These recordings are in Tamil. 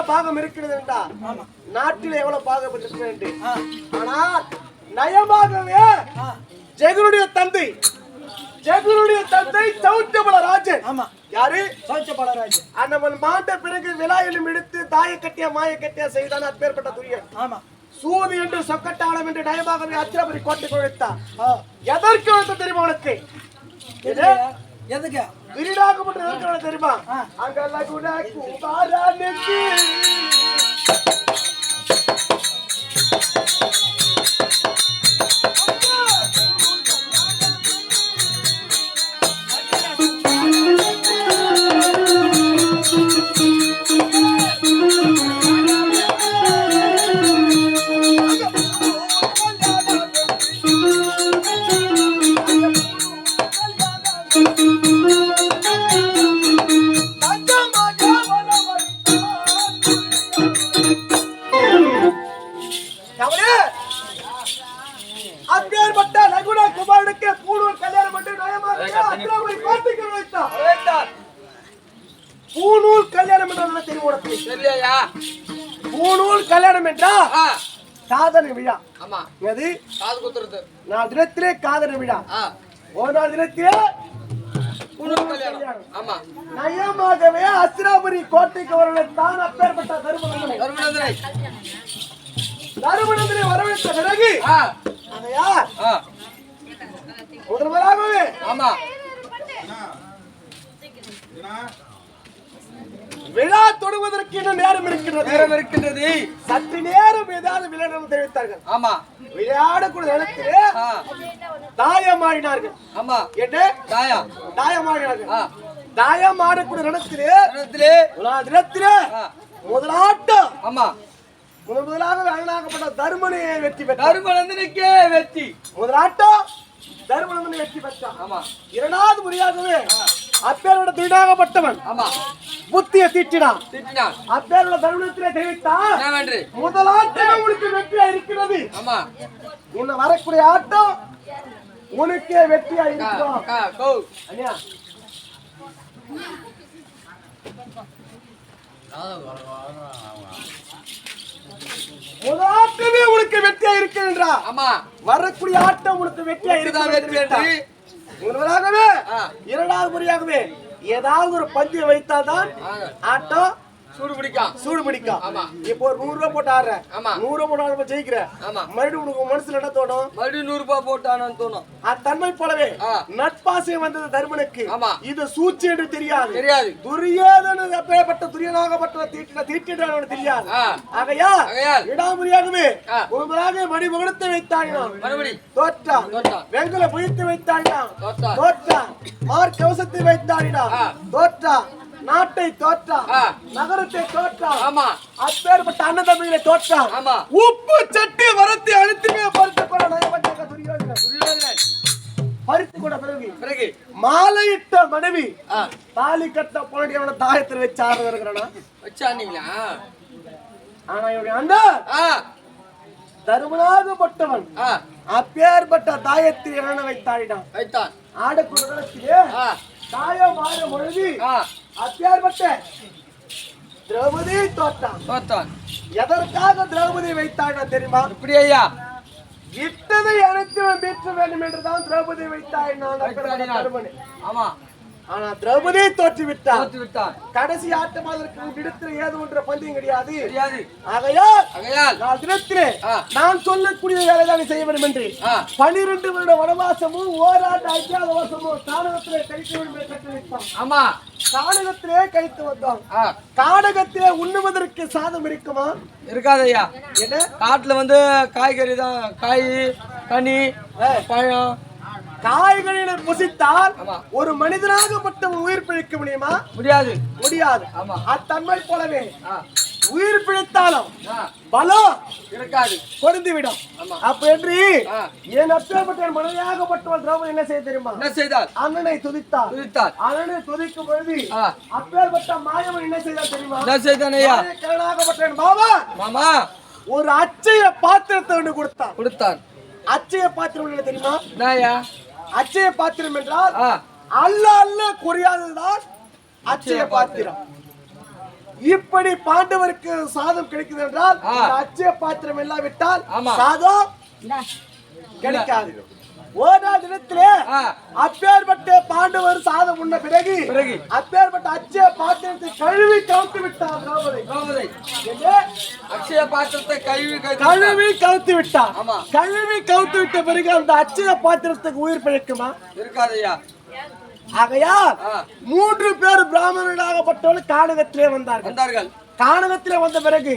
பாகம் இருக்கிறது என்றா நாட்டில் எவ்வளவு பாகம் இருக்கிறது ஆனால் நயமாகவே ஜெகனுடைய தந்தை சௌச்சபலராஜன். யாரு? சௌச்சபலராஜன். அந்த மாண்ட பிறகு விழாயிலும் எடுத்து தாய கட்டிய மாய கட்டிய செய்தான் அப்பேற்பட்ட துரியன். சூது என்று சொக்கட்டாளம் என்று நயமாகவே அத்திரபுரி கோட்டை கொடுத்தார். எதற்கு வந்து தெரியுமா உனக்கு? எதுக்கு விரிடாகப்பட்டு எதற்கு தெரியுமா? அங்க கூட குமாரனுக்கு பூணூல் கல்யாணம் என்ற தெரியும். பூணூல் கல்யாணம் என்றா காதல் விழா. அது 4 தினத்திலே காதல் விழா. 1 தினத்திலே நயமாகவே அஸ்திராபுரி கோட்டைக்கு வரத்தான் அப்பேற்பட்ட தருமநந்தனை வரவேற்ற பிறகு முதல்வராகவே விழா தொடுவதற்கு இன்னும் நேரம் இருக்கின்றது. சற்று நேரம் ஏதாவது விளையாட தெரிவித்தார்கள். விளையாடக்கூடிய நேரத்திலே தாயமாடினார்கள். என்ன தாயமாடினார்கள்? தாயமாடக்கூடிய நேரத்திலே முதலாட்டம் முதலாக அழகாகப்பட்ட தருமனையை வெற்றி பெற்றார். தருமநந்தனுக்கே வெற்றி. முதலாட்டம் தருமநந்தனை வெற்றி பெற்றான். 2வது முறையாகவே அப்பேரோட திருடாகப்பட்டவன் புத்திய தீட்டினான். அப்பேரோட தருணத்திலே தெரிவித்தான், முதலாட்டம் உங்களுக்கு வெற்றியா இருக்கிறது. உன்னை வரக்கூடிய ஆட்டம் உனக்கே வெற்றியா இருக்கும். முதலாட்டமே உனக்கு வெற்றியா இருக்கின்றா. வரக்கூடிய ஆட்டம் உனக்கு வெற்றியா இருக்கிறது. முதலாகவே 2வது முறையாகவே ஏதாவது ஒரு பந்தியை வைத்தால்தான் ஆட்டம் சூடு பிடிக்கும். இப்போ ஒரு 100 ரூபாய் போட்டு ஆடுற, 100 ரூபாய் போட்டு ஜெயிக்கிற, மறுபடியும் உனக்கு மனசுல என்ன தோணும்? மறுபடியும் 100 ரூபாய் போட்டானு தோணும். தன்மை போலவே நட்பாசை வந்தது தருமனுக்கு. இது சூழ்ச்சி என்று தெரியாது. துரியோதனன் அப்பேற்பட்ட துரியனாகப்பட்ட தீட்டினான் தெரியாது. ஆகையா இடாமுறையாகவே ஒருவராக மணிமுகத்தை வைத்தாயினான், தோற்றான். வெங்கல புயத்தை வைத்தாயினான், தோற்றான். மார்க்கவசத்தை வைத்தாயினான், தோற்றான். நாட்டை தோற்றான், நகரத்தை தோற்றான். அப்பேற்பட்ட அன்னதம்பிகளை தோற்றான். உப்பு சட்டி வரத்தை அழுத்துமே பறித்து கூட பிறகு மாலையிட்ட மனைவி தாலி கட்ட போனடி அவன தாயத்தில் வச்சு ஆடுறது இருக்கிறானா வச்சானீங்களா? ஆனா இவருடைய அந்த தருமனாகப்பட்டவன் அப்பேற்பட்ட தாயத்தில் இரண வைத்தான். ஆடக்குடத்திலே தாயம் ஆட பொழுது அப்பேற்பட்ட திரௌபதி தோற்றான். எதற்காக திரௌபதி வைத்தாங்க தெரியுமா? இப்படி ஐயா இட்டதை அனைத்தும் மீட்க வேண்டும் என்றுதான் திரௌபதி வைத்தாய். ஆனா திரௌபதி தோற்று விட்டான். கடைசி ஆட்டம் அதற்கு விடுத்துல ஏது ஒன்ற பந்தயம் கிடையாது. ஆகையால் தினத்திலே நான் சொல்லக்கூடிய வேலைதான் செய்ய வேண்டும் என்று 12 வருட வனவாசமும் ஓராண்டு அஜ்ஞாதவாசமும் கானகத்திலே கழித்து வேண்டும் என்று கட்டளையிட்டான். கானகத்திலே கழித்து வந்தோம். கானகத்திலே உண்ணுவதற்கு சாதம் இருக்குமா? இருக்காது ஐயா. என்ன காட்டுல வந்து காய்கறி தான், காய் கனி பழம் காய்கறிகளை புசித்தால் ஒரு மனிதனாகப்பட்ட உயிர் பிழைக்க முடியுமா? முடியாது. அத்தன்மை போலவே உயிர் பிழைத்தாலும் பலம் இருக்காது, பொருந்திவிடும். அப்ப என்று என் அப்பேற்பட்ட மனைவியாகப்பட்டவள் திரௌபதி என்ன செய்ய தெரியுமா? என்ன செய்தார்? அண்ணனை துதித்தார். அண்ணனை துதிக்கும் பொழுது அப்பேற்பட்ட மாயவன் என்ன செய்தார் தெரியுமா? என்ன செய்தார்? மாமா ஒரு அச்சய பாத்திரத்தை ஒன்று கொடுத்தான். அச்சய பாத்திரம் தெரியுமா? அச்சய பாத்திரம் என்றால் அல்ல குறையாததுதான் அச்சய பாத்திரம். இப்படி பாண்டவருக்கு சாதம் கிடைக்குது என்றால் அச்சய பாத்திரம் இல்லாவிட்டால் சாதம் கிடைக்காது. ஓராவது தினத்திலே அப்பேற்பட்ட பாண்டவர் சாதம் உண்ண பிறகு அப்பேற்பட்ட அச்சய பாத்திரத்தை கழுவி கவுத்து விட்டார் திரௌபதி. அச்சய பாத்திரத்தை கழுவி கவுத்து விட்டார். கழுவி கவுத்து விட்ட பிறகு அந்த அச்சய பாத்திரத்துக்கு உயிர் பிழைக்குமா? இருக்காதையா. ஆகையால் 3 பேர் பிராமணர்களாகப்பட்டவர்கள் கானகத்திலே வந்தார்கள். கானகத்திலே வந்த பிறகு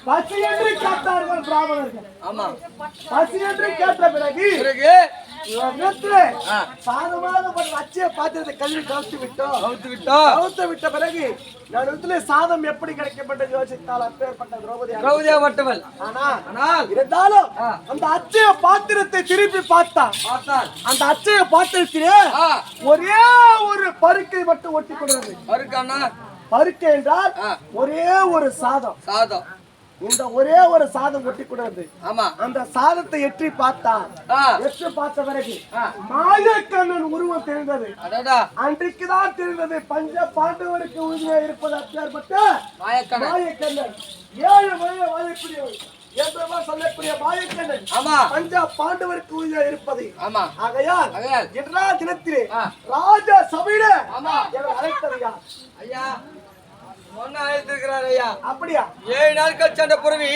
பசி என்று கேட்டார்கள் பிராமணர்கள். பசி என்று கேட்ட பிறகு சாதமாக அச்சய பாத்திரத்தை கழுவி கவுத்து விட்ட பிறகு சாதம் எப்படி கிடைக்கப்பட்டது யோசித்தால் அப்பேற்பட்ட திரௌபதி. ஆனால் இருந்தாலும் அந்த அச்சய பாத்திரத்தை திருப்பி பார்த்தால் அந்த அச்சய பாத்திரத்திலே ஒரே ஒரு பருக்கை மட்டும் ஒட்டி கொண்டது. பருக்கை என்றால் ஒரே ஒரு சாதம். இந்த ஒரே ஒரு சாதம் ஒட்டி கூடாது. அந்த சாதத்தை எட்டி பார்த்த பிறகு மாயக்கண்ணன் உருவம் தெரிந்தது. அன்றைக்குதான் தெரிந்தது பஞ்ச பாண்டவருக்கு உரிமையாக இருப்பது அப்பேற்பட்ட மாயக்கண்ணன். 7 வயது வாழக்கூடிய சொல்லக்கூடிய மாயக்கண்ணன் பஞ்ச பாண்டவருக்கு உரிமையாக இருப்பது. ஆகையால் இன்றைய தினத்திலே ராஜ சபையில அழைத்தது ஐயா அப்படியா? 7 நாட்கள் சென்ற பிறவி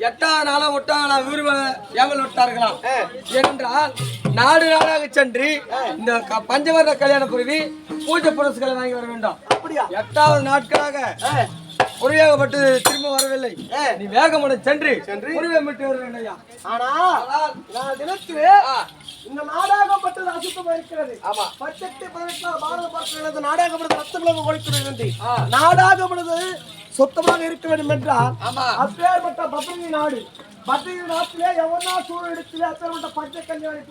8ஆம் நாளும் 8ஆம் நாள் ஏவல் விட்டார்களாம். ஏனென்றால் நாடாக சென்று இந்த பஞ்சவர்ண கல்யாண பிறவி பூஜை புரஸ்களை வாங்கி வர வேண்டும். 8வது நாட்களாக புரியாகப்பட்டு திரும்ப வரவில்லை. நீ வேகமுடன் சென்று புரிவை மீட்டு வர வேண்டும். ஆனால் தினத்திலே இந்த நாடாகப்பட்டது அசுத்தமா இருக்கிறது. 18 பாரத நாடாகப்பட்டது ரத்தம் ஒழிக்கிறது. நாடாகப்பட்டது சுத்தமாக இருக்க வேண்டும் என்றால் அப்பேற்பட்ட பத்ரிகை நாடு நாட்டிலே எவனா சூழல் இடத்திலே அப்பேற்பட்ட பஞ்ச கல்யாணி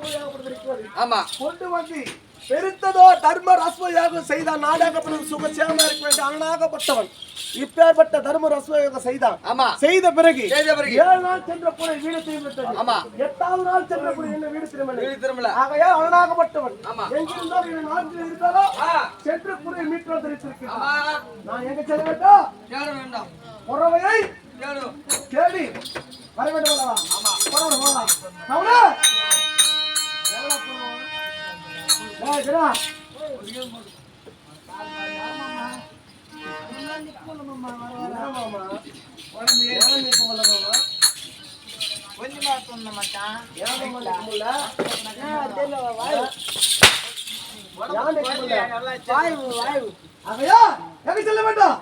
இருக்கிறது. கொண்டு வந்து பெருத்ததோ தர்ம ரஸ்மயோகம் செய்தான். நாடாகப்பட்டது சுகசேகமா இருக்க வேண்டும். அண்ணாகப்பட்டவன் இப்பேற்பட்ட தர்ம ரஸ்மயோகம் செய்தான். செய்த பிறகு 7 நாள் சென்ற கூட வீடு திரும்பிவிட்டது. 8வது நாள் சென்ற கூட என்ன வீடு திரும்பல. ஆகையா அண்ணாகப்பட்டவன் எங்கிருந்தாலும் இந்த நாட்டில் இருந்தாலோ சென்று கூட மீட்டு தெரிவித்திருக்கிறான். நான் எங்க செல்ல வேண்டும்? உறவையை தேடி வர வேண்டும். செல்ல வேண்டும்.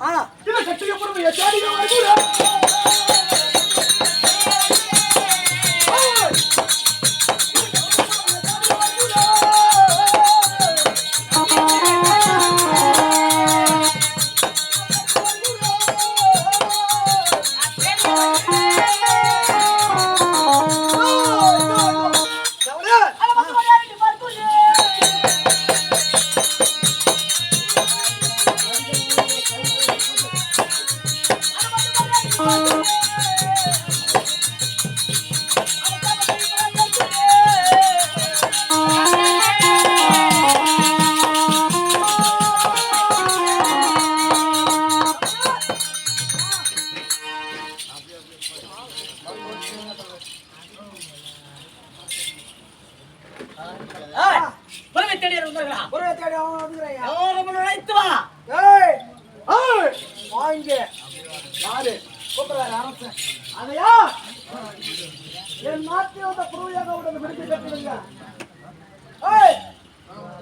என் நாட்டில் வந்த புறவையாக பிடித்து கட்டுங்க.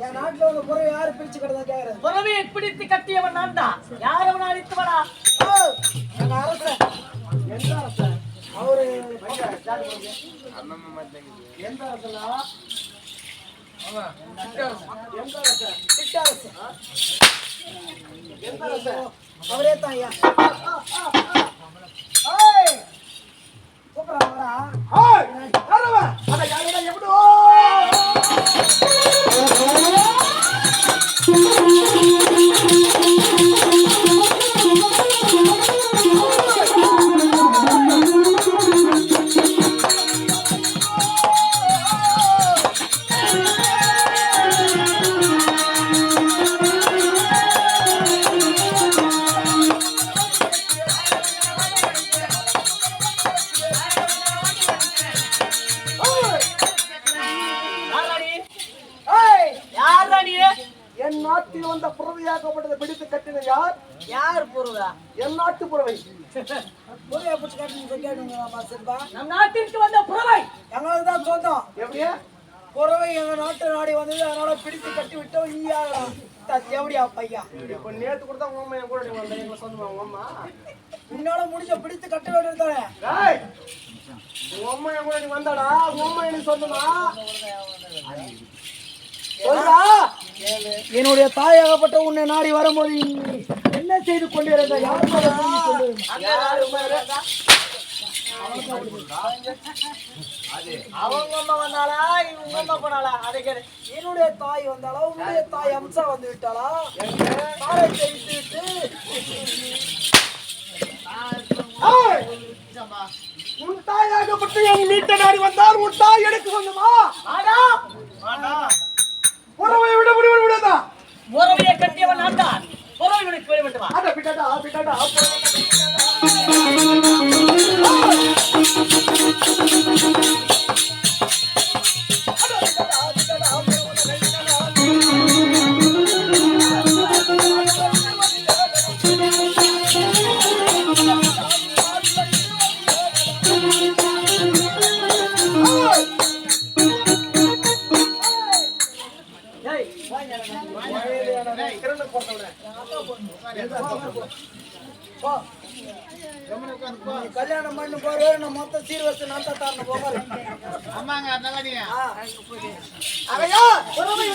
என் நாட்டில் வந்த புறவை யாரு பிரிச்சு கட்டுறதா கேக்குறேன். புறவையை பிடித்து கட்டியவன் நான் தான். யார் அவனை அழித்துவனா? எங்க அரசன். எந்த அரசன்? அவரு எந்த அரசனா? அவரே தான் ஐயா. எப்படோ என் நாட்டு புறவை. புறவை பிடிச்சி காட்டு கேட்டுங்களாமா சரிப்பா? நம் நாட்டிற்கு வந்த புறவை எங்களுக்கு தான் சொந்தம். எப்படியா? புறவை எங்க நாட்டு நாடி வந்தது, அதனால பிடித்து கட்டி விட்டோம். எப்படியா பையா? இப்ப நேத்து கூட தான் உங்க அம்மா என் கூட நீ வந்த, எங்களை சொந்தமா உங்க அம்மா? உன்னால முடிஞ்ச பிடித்து கட்ட வேண்டியதானே? டேய், உங்க அம்மா என் கூட நீ வந்தாடா, உங்க அம்மா எனக்கு சொந்தமா? சொல்றா. என்னுடைய தாயாகப்பட்ட உன்னை நாடி வரும்போது என்ன செய்து கொண்டிருந்த அவங்க அம்மா வந்தாளா இவங்க அம்மா போனாளா? அதை கேளு. என்னுடைய தாய் வந்தாளா உன்னுடைய தாய் அம்சா வந்து விட்டாளா? தாயை தெரிவித்து விட்டு உன் தாயாகப்பட்டு என் வீட்டை நாடி வந்தார், உன் தாய் எனக்கு சொந்தமா? புறவை விட விடாதா? புறவையை கட்டியவன் நான் தான். புறவை விடுக்க வேண்டுமா? அட பிட்டாடா பிட்டாடா. கல்யாணம் பண்ணு போற நான் மொத்த சீர்வரிசை நான் தான் தரணும் போக. அவையா புறவை